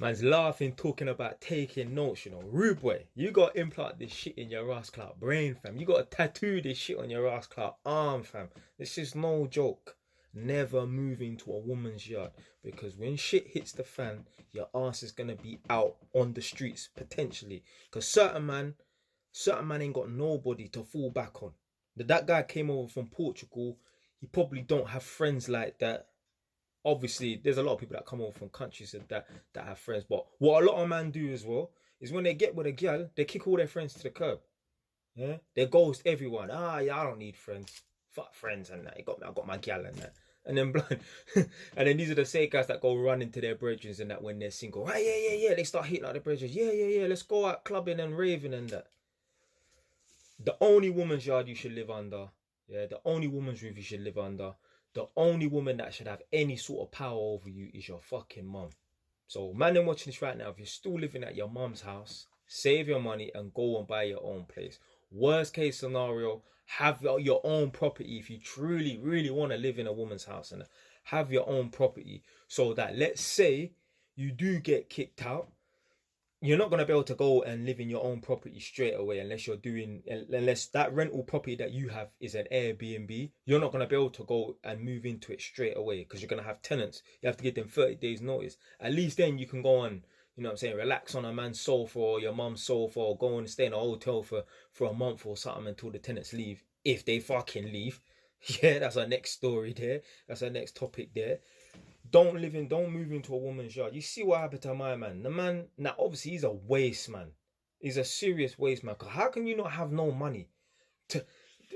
Man's laughing, talking about taking notes, you know. Rude boy, you got to implant this shit in your ass clout brain, fam. You got to tattoo this shit on your ass clout arm, fam. This is no joke. Never move into a woman's yard because when shit hits the fan, your ass is gonna be out on the streets potentially. Because certain man ain't got nobody to fall back on. That guy came over from Portugal. He probably don't have friends like that. Obviously there's a lot of people that come over from countries that have friends, but what a lot of men do as well is when they get with a girl, they kick all their friends to the curb. Yeah, they ghost everyone. Yeah, I don't need friends. Fuck friends and that. I got my gal and that. And then blind, and then these are the same guys that go run into their brethren and that when they're single. Right, yeah. They start hitting out their brethren. Yeah. Let's go out clubbing and raving and that. The only woman's yard you should live under. Yeah, the only woman's roof you should live under. The only woman that should have any sort of power over you is your fucking mum. So, man, I'm watching this right now. If you're still living at your mum's house, save your money and go and buy your own place. Worst case scenario, have your own property if you truly, really want to live in a woman's house and have your own property so that let's say you do get kicked out, you're not going to be able to go and live in your own property straight away unless that rental property that you have is an Airbnb. You're not going to be able to go and move into it straight away because you're going to have tenants. You have to give them 30 days notice. At least then you can go on, you know what I'm saying, relax on a man's sofa or your mum's sofa or go and stay in a hotel for a month or something until the tenants leave, if they fucking leave. Yeah, that's our next story there. That's our next topic there. Don't move into a woman's yard. You see what happened to my man. The man, now obviously he's a waste man. He's a serious waste man. Cause how can you not have no money? To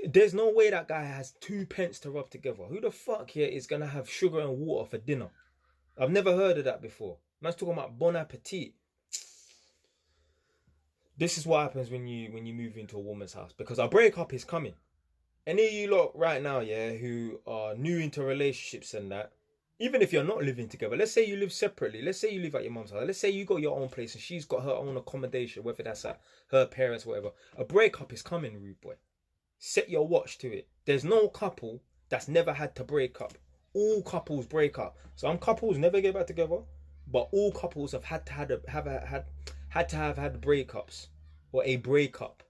There's no way that guy has 2 pence to rub together. Who the fuck here is gonna have sugar and water for dinner? I've never heard of that before. Man's talking about bon appetit. This is what happens when you move into a woman's house because a breakup is coming. Any of you lot right now, yeah, who are new into relationships and that, even if you're not living together, let's say you live separately, let's say you live at your mom's house, let's say you got your own place and she's got her own accommodation, whether that's at her parents, whatever. A breakup is coming, rude boy. Set your watch to it. There's no couple that's never had to break up. All couples break up. Some couples never get back together, but all couples have had to have had breakups or a breakup.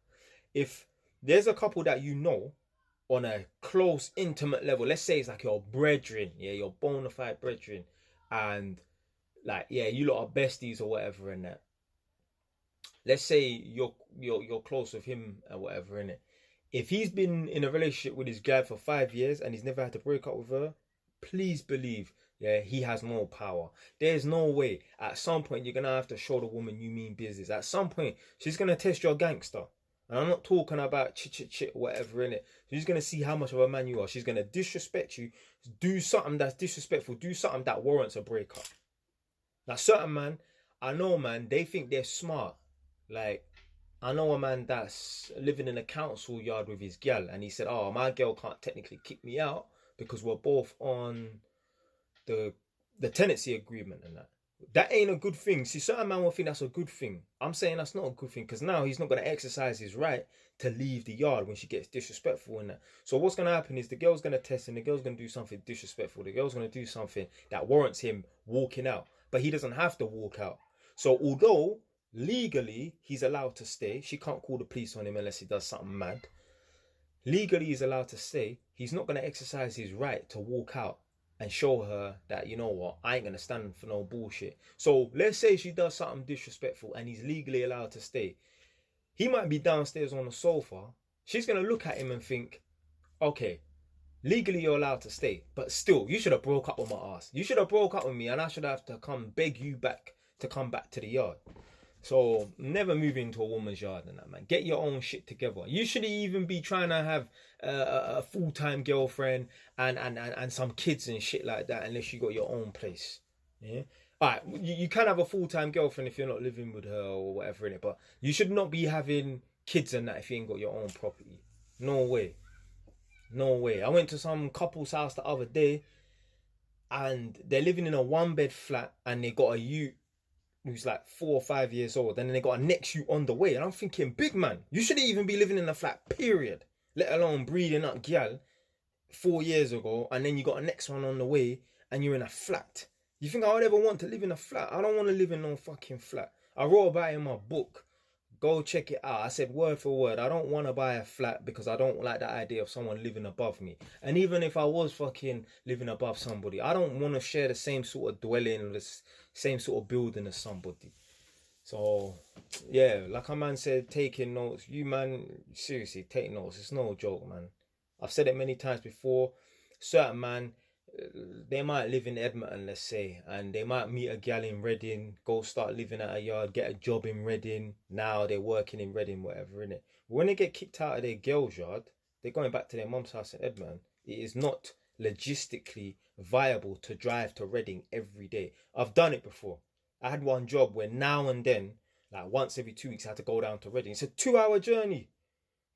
If there's a couple that you know on a close, intimate level, let's say it's like your brethren, yeah, your bona fide brethren, and like, yeah, you lot are besties or whatever in that. Let's say you're close with him or whatever in it. If he's been in a relationship with his guy for 5 years and he's never had to break up with her, please believe, yeah, he has more power. There's no way. At some point, you're gonna have to show the woman you mean business. At some point, she's gonna test your gangster. And I'm not talking about chit whatever in it. She's gonna see how much of a man you are. She's gonna disrespect you, do something that's disrespectful, do something that warrants a breakup. Now, certain man, I know, man, they think they're smart. Like, I know a man that's living in a council yard with his gal, and he said, "Oh, my girl can't technically kick me out because we're both on the tenancy agreement and that." That ain't a good thing. See, certain man will think that's a good thing. I'm saying that's not a good thing because now he's not going to exercise his right to leave the yard when she gets disrespectful and that. So what's going to happen is the girl's going to test and the girl's going to do something disrespectful. The girl's going to do something that warrants him walking out, but he doesn't have to walk out. So although legally he's allowed to stay, she can't call the police on him unless he does something mad. Legally he's allowed to stay. He's not going to exercise his right to walk out and show her that, you know what, I ain't gonna stand for no bullshit. So let's say she does something disrespectful and he's legally allowed to stay. He might be downstairs on the sofa. She's gonna look at him and think, okay, legally you're allowed to stay, but still, you should have broke up with my ass. You should have broke up with me and I should have to come beg you back to come back to the yard. So never move into a woman's yard and that, man. Get your own shit together. You shouldn't even be trying to have a full-time girlfriend and some kids and shit like that unless you got your own place. Yeah. Alright, you can have a full-time girlfriend if you're not living with her or whatever in it, but you should not be having kids and that if you ain't got your own property. No way. No way. I went to some couple's house the other day and they're living in a one-bed flat and they got a ute who's like 4 or 5 years old, and then they got a next you on the way. And I'm thinking, big man, you shouldn't even be living in a flat, period. Let alone breeding up gal 4 years ago, and then you got a next one on the way, and you're in a flat. You think I would ever want to live in a flat? I don't want to live in no fucking flat. I wrote about it in my book. Go check it out. I said word for word, I don't want to buy a flat because I don't like the idea of someone living above me. And even if I was fucking living above somebody, I don't want to share the same sort of dwelling or the same sort of building as somebody. So, yeah, like a man said, taking notes. You, man, seriously, take notes. It's no joke, man. I've said it many times before. Certain man, they might live in Edmonton, let's say, and they might meet a gal in Reading, go start living at a yard, get a job in Reading. Now they're working in Reading, whatever, innit? But when they get kicked out of their girl's yard, they're going back to their mum's house in Edmonton. It is not logistically viable to drive to Reading every day. I've done it before. I had one job where now and then, like once every 2 weeks, I had to go down to Reading. It's a 2 hour journey.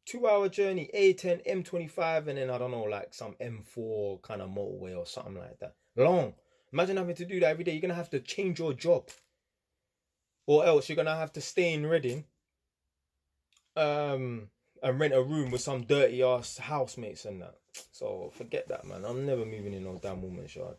2 hour journey, A10, M25, and then I don't know, like some M4 kind of motorway or something like that. Long. Imagine having to do that every day. You're gonna have to change your job, or else you're gonna have to stay in Reading, and rent a room with some dirty ass housemates and that. So forget that, man. I'm never moving in no damn woman's yard.